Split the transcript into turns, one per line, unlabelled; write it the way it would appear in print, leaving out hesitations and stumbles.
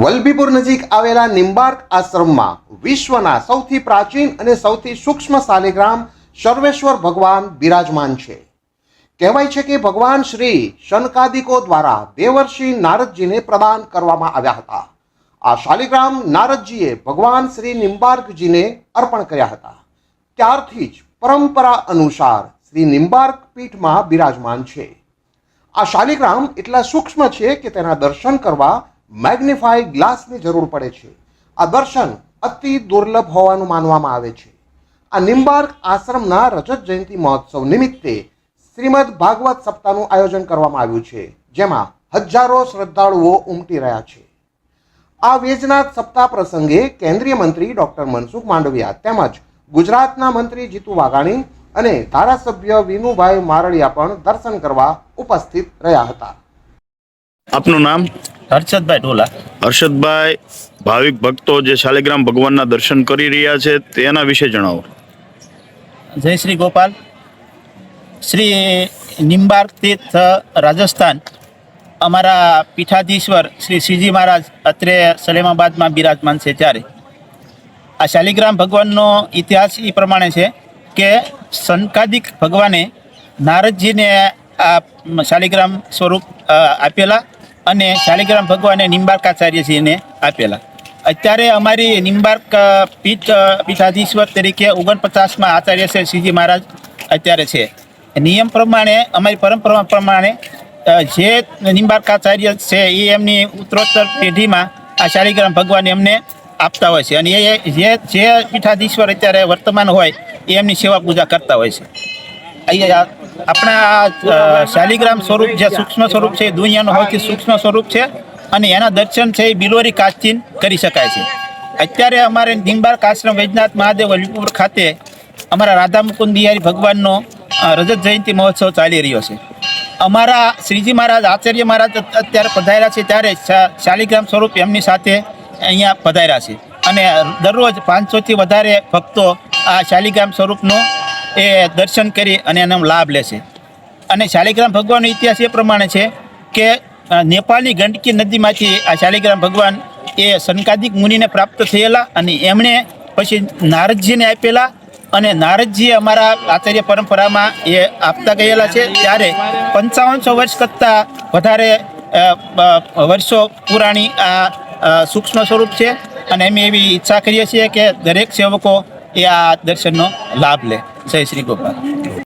વલભીપુર નજીક આવેલા નિમ્બાર્ક આશ્રમમાં વિશ્વના સૌથી પ્રાચીન અને સૌથી સૂક્ષ્મ શાલિગ્રામ સર્વેશ્વર ભગવાન બિરાજમાન છે। કહેવાય છે કે ભગવાન શ્રી શનકાદિકો દ્વારા દેવર્ષિ નારદજીને પ્રદાન કરવામાં આવ્યા હતા। આ શાલિગ્રામ નારદજીએ ભગવાન શ્રી નિમ્બાર્કજીને અર્પણ કર્યા હતા। ત્યારથી જ પરંપરા અનુસાર શ્રી નિમ્બાર્ક પીઠમાં બિરાજમાન છે। આ શાલિગ્રામ એટલા સૂક્ષ્મ છે કે તેના દર્શન કરવા મેગ્નિફાઈ ગ્લાસની જરૂર પડે છે। આ દર્શન અતિ દુર્લભ હોવાનું માનવામાં આવે છે। આ નિમ્બાર્ક આશ્રમના રજત જયંતિ મહોત્સવ નિમિત્તે શ્રીમદ ભાગવત સપ્તાહનું આયોજન કરવામાં આવ્યું છે, જેમાં હજારો શ્રદ્ધાળુઓ ઉમટી રહ્યા છે। આ વેજનાથ સપ્તાહ પ્રસંગે કેન્દ્રીય મંત્રી ડોક્ટર મનસુખ માંડવિયા તેમજ ગુજરાતના મંત્રી જીતુ વાઘાણી અને ધારાસભ્ય વિનુભાઈ મારડિયા પણ દર્શન કરવા ઉપસ્થિત રહ્યા હતા।
આપનું નામ?
હર્ષદભાઈ ઢોલા।
હર્ષદભાઈ, ભાવિક ભક્તો જે શાલિગ્રામ ભગવાનના દર્શન કરી રહ્યા છે તેના વિશે જણાવો।
જય શ્રી ગોપાલ। શ્રી નિમ્બાર્ક તીર્થ રાજસ્થાન, અમારા પીઠાધીશ્વર શ્રી શ્રીજી મહારાજ અત્રે સલેમાબાદમાં બિરાજમાન છે। ત્યારે આ શાલિગ્રામ ભગવાનનો ઇતિહાસ એ પ્રમાણે છે કે શનકાદિક ભગવાને નારદજીને આ શાલિગ્રામ સ્વરૂપ આપેલા અને શાલિગ્રામ ભગવાને નિમ્બાર્કાચાર્યજીને આપેલા। અત્યારે અમારી નિમ્બાર્ક પીઠાધીશ્વર તરીકે 49માં આચાર્ય છે શ્રીજી મહારાજ અત્યારે છે। નિયમ પ્રમાણે, અમારી પરંપરા પ્રમાણે જે નિમ્બાર્કાચાર્ય છે એ એમની ઉત્તરોત્તર પેઢીમાં આ શાલિગ્રામ ભગવાન એમને આપતા હોય છે અને એ જે પીઠાધીશ્વર અત્યારે વર્તમાન હોય એ એમની સેવા પૂજા કરતા હોય છે। અહીંયા આપણા શાલિગ્રામ સ્વરૂપ જે સૂક્ષ્મ સ્વરૂપ છે એ દુનિયાનું સૌથી સૂક્ષ્મ સ્વરૂપ છે અને એના દર્શન છે એ બિલોરી કાચથી કરી શકાય છે। અત્યારે અમારે નિમ્બાર્ક આશ્રમ વૈજનાથ મહાદેવ વલભીપુર ખાતે અમારા રાધા મુકુંદ બિહારી ભગવાનનો રજત જયંતિ મહોત્સવ ચાલી રહ્યો છે। અમારા શ્રીજી મહારાજ આચાર્ય મહારાજ અત્યારે પધાર્યા છે ત્યારે શાલિગ્રામ સ્વરૂપ એમની સાથે અહીંયા પધાર્યા છે અને દરરોજ 500થી વધારે ભક્તો આ શાલિગ્રામ સ્વરૂપનો એ દર્શન કરી અને એનો લાભ લે છે। અને શાલિગ્રામ ભગવાનનો ઇતિહાસ એ પ્રમાણે છે કે નેપાળની ગંડકી નદીમાંથી આ શાલિગ્રામ ભગવાન એ શનકાદિક મુનિને પ્રાપ્ત થયેલા અને એમણે પછી નારદજીને આપેલા અને નારદજીએ અમારા આચાર્ય પરંપરામાં એ આપતા ગયેલા છે। ત્યારે 5500 વર્ષ કરતાં વધારે વર્ષો પુરાણી આ સૂક્ષ્મ સ્વરૂપ છે અને અમે એવી ઈચ્છા કરીએ છીએ કે દરેક સેવકો એ આ દર્શનનો લાભ લે। જય શ્રી ગોપાલ।